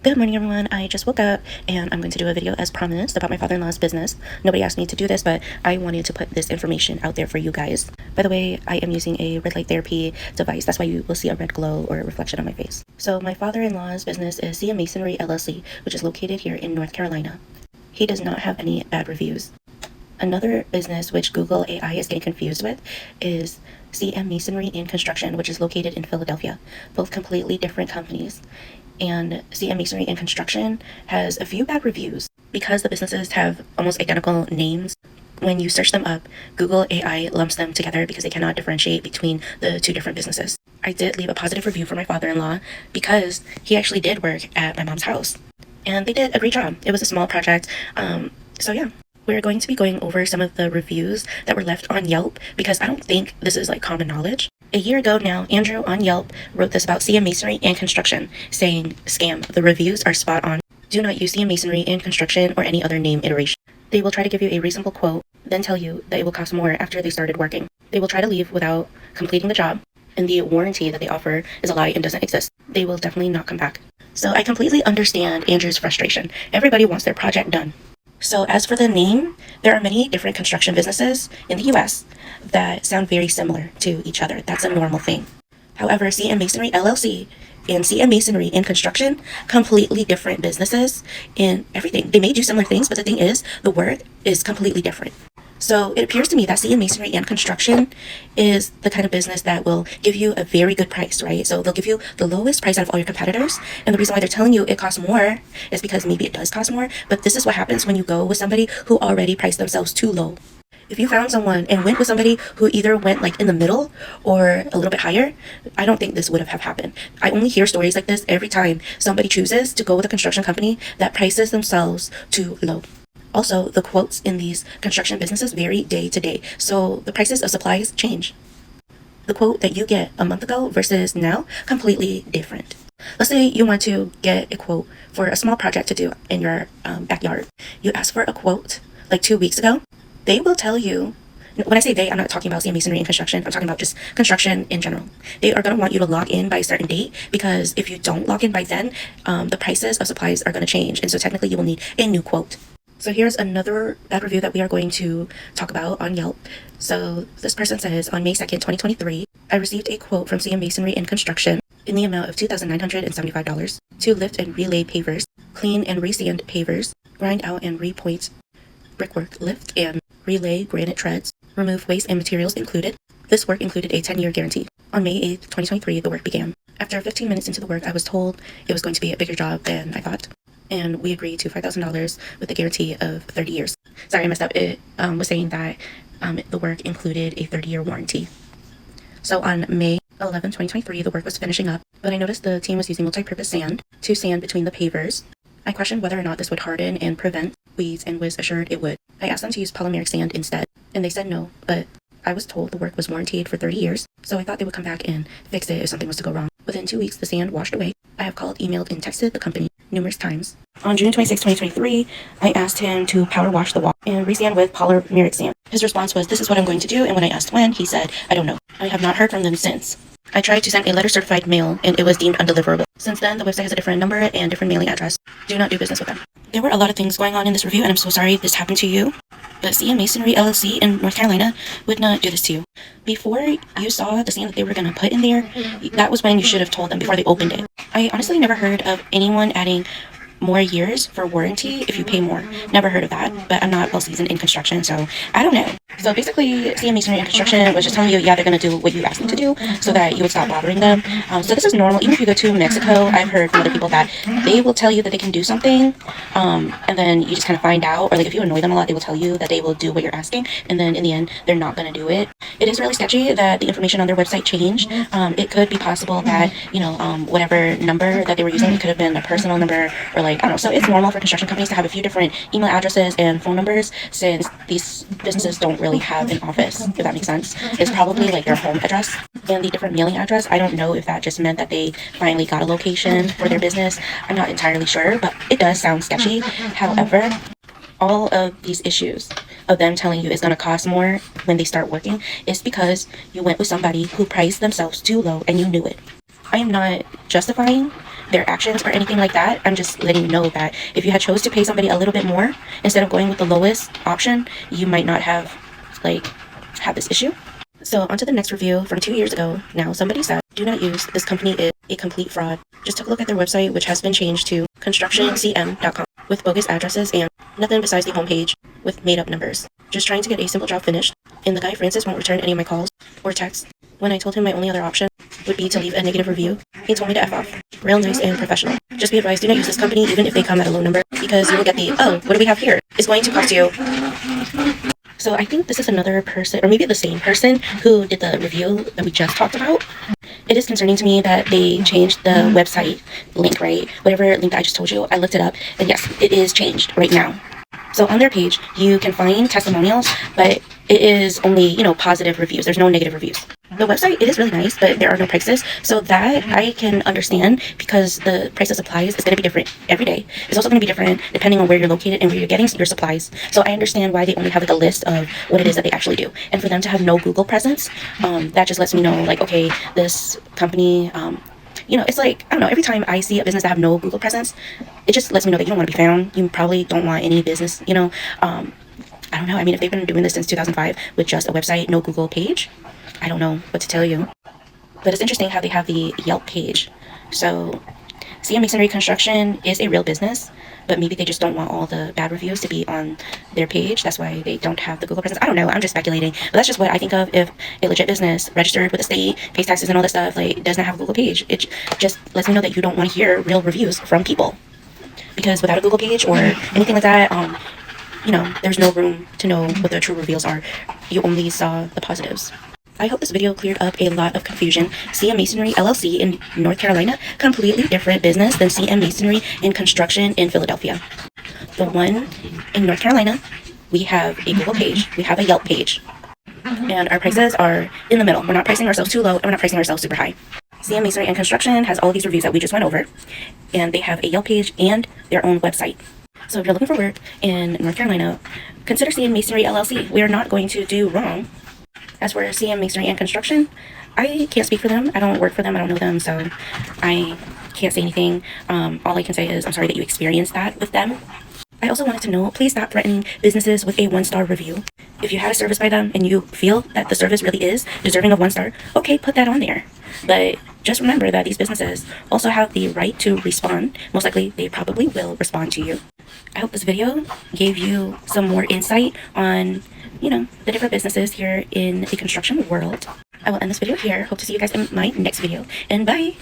Good morning, everyone. I just woke up and I'm going to do a video as promised about my father-in-law's business. Nobody asked me to do this, but I wanted to put this information out there for you guys. By the way, I am using a red light therapy device. That's why you will see a red glow or a reflection on my face. So my father-in-law's business is CM Masonry LLC, which is located here in North Carolina. He does not have any bad reviews. Another business which Google AI is getting confused with is CM Masonry Construction, which is located in Philadelphia. Both completely different companies. And CM Masonry Construction has a few bad reviews because the businesses have almost identical names. When you search them up, Google AI lumps them together because they cannot differentiate between the two different businesses. I did leave a positive review for my father-in-law because he actually did work at my mom's house. And they did a great job. It was a small project. So yeah. We're going to be going over some of the reviews that were left on Yelp because I don't think this is like common knowledge. A year ago now, Andrew on Yelp wrote this about CM Masonry Construction, saying, "Scam, the reviews are spot on. Do not use CM Masonry Construction or any other name iteration. They will try to give you a reasonable quote, then tell you that it will cost more after they started working. They will try to leave without completing the job, and the warranty that they offer is a lie and doesn't exist. They will definitely not come back." So I completely understand Andrew's frustration. Everybody wants their project done. So as for the name, there are many different construction businesses in the US that sound very similar to each other. That's a normal thing. However, CM Masonry LLC and CM Masonry Construction, completely different businesses in everything. They may do similar things, but the thing is, the word is completely different. So it appears to me that CM Masonry Construction is the kind of business that will give you a very good price, right? So they'll give you the lowest price out of all your competitors. And the reason why they're telling you it costs more is because maybe it does cost more. But this is what happens when you go with somebody who already priced themselves too low. If you found someone and went with somebody who either went like in the middle or a little bit higher, I don't think this would have happened. I only hear stories like this every time somebody chooses to go with a construction company that prices themselves too low. Also, the quotes in these construction businesses vary day to day, so the prices of supplies change. The quote that you get a month ago versus now, completely different. Let's say you want to get a quote for a small project to do in your backyard. You ask for a quote like 2 weeks ago. They will tell you, when I say they, I'm not talking about CM Masonry and Construction, I'm talking about just construction in general. They are going to want you to log in by a certain date because if you don't log in by then, the prices of supplies are going to change, and so technically you will need a new quote. So here's another bad review that we are going to talk about on Yelp. So this person says, on May 2nd, 2023, I received a quote from CM Masonry Construction in the amount of $2,975 to lift and relay pavers, clean and re-sand pavers, grind out and repoint brickwork, lift and relay granite treads, remove waste and materials included. This work included a 10-year guarantee. On May 8th, 2023, the work began. After 15 minutes into the work, I was told it was going to be a bigger job than I thought, and we agreed to $5,000 with a guarantee of 30 years. Sorry, I messed up. It was saying that the work included a 30-year warranty. So on May 11, 2023, the work was finishing up, but I noticed the team was using multi-purpose sand to sand between the pavers. I questioned whether or not this would harden and prevent weeds and was assured it would. I asked them to use polymeric sand instead, and they said no, but I was told the work was warranted for 30 years, so I thought they would come back and fix it if something was to go wrong. Within 2 weeks, the sand washed away. I have called, emailed, and texted the company numerous times. On June 26, 2023, I asked him to power wash the wall and re-sand with polymeric sand. His response was, "This is what I'm going to do," and when I asked when, he said, "I don't know." I have not heard from them since. I tried to send a letter certified mail, and it was deemed undeliverable. Since then, the website has a different number and different mailing address. Do not do business with them. There were a lot of things going on in this review, and I'm so sorry this happened to you. But CM Masonry LLC in North Carolina would not do this to you. Before you saw the sand that they were going to put in there, that was when you should have told them before they opened it. I honestly never heard of anyone adding more years for warranty if you pay more. Never heard of that, but I'm not well seasoned in construction, so I don't know. So basically, CM Masonry Construction was just telling you, yeah, they're going to do what you asked them to do so that you would stop bothering them. So this is normal. Even if you go to Mexico, I've heard from other people that they will tell you that they can do something, and then you just kind of find out, or like if you annoy them a lot, they will tell you that they will do what you're asking, and then in the end, they're not going to do it. It is really sketchy that the information on their website changed. It could be possible that, whatever number that they were using could have been a personal number or like, I don't know. So it's normal for construction companies to have a few different email addresses and phone numbers since these businesses don't really have an office, if that makes sense. It's probably like their home address and the different mailing address. I don't know if that just meant that they finally got a location for their business. I'm not entirely sure, but it does sound sketchy. However, all of these issues of them telling you it's going to cost more when they start working is because you went with somebody who priced themselves too low and you knew it. I am not justifying their actions or anything like that. I'm just letting you know that if you had chose to pay somebody a little bit more instead of going with the lowest option, you might not have have this issue. So on to the next review from 2 years ago. Now somebody said, do not use, this company is a complete fraud. Just took a look at their website, which has been changed to constructioncm.com with bogus addresses and nothing besides the homepage with made up numbers. Just trying to get a simple job finished, and the guy Francis won't return any of my calls or texts. When I told him my only other option would be to leave a negative review, he told me to F off. Real nice and professional. Just be advised, do not use this company even if they come at a low number, because you will get the, oh, what do we have here? It's going to cost you. So I think this is another person, or maybe the same person who did the review that we just talked about. It is concerning to me that they changed the website link, right? Whatever link I just told you, I looked it up, and yes, it is changed right now. So on their page, you can find testimonials, but it is only, you know, positive reviews. There's no negative reviews. The website, it is really nice, but there are no prices. So that I can understand, because the price of supplies is going to be different every day. It's also going to be different depending on where you're located and where you're getting your supplies. So I understand why they only have like a list of what it is that they actually do. And for them to have no Google presence, that just lets me know, like, okay, this company, you know, it's like, I don't know, every time I see a business that have no Google presence, it just lets me know that you don't want to be found. You probably don't want any business, you know. I don't know. I mean, if they've been doing this since 2005 with just a website, no Google page, I don't know what to tell you. But it's interesting how they have the Yelp page. So CM Masonry Construction is a real business, but maybe they just don't want all the bad reviews to be on their page. That's why they don't have the Google presence. I don't know. I'm just speculating. But that's just what I think of if a legit business registered with the state, pays taxes and all that stuff, like, doesn't have a Google page. It just lets me know that you don't want to hear real reviews from people. Because without a Google page or anything like that, you know, there's no room to know what the true reveals are. You only saw the positives. I hope this video cleared up a lot of confusion. CM Masonry LLC in North Carolina, completely different business than CM Masonry in Construction in Philadelphia. The one in North Carolina, we have a Google page, we have a Yelp page, and our prices are in the middle. We're not pricing ourselves too low, and we're not pricing ourselves super high. CM Masonry and Construction has all these reviews that we just went over, and they have a Yelp page and their own website. So if you're looking for work in North Carolina, consider CM Masonry LLC. We are not going to do wrong. As for CM Masonry and Construction, I can't speak for them. I don't work for them. I don't know them, so I can't say anything. All I can say is I'm sorry that you experienced that with them. I also wanted to know, please stop threatening businesses with a 1-star review. If you had a service by them and you feel that the service really is deserving of 1 star, okay, put that on there. But just remember that these businesses also have the right to respond. Most likely, they probably will respond to you. I hope this video gave you some more insight on, you know, the different businesses here in the construction world. I will end this video here. Hope to see you guys in my next video, and bye!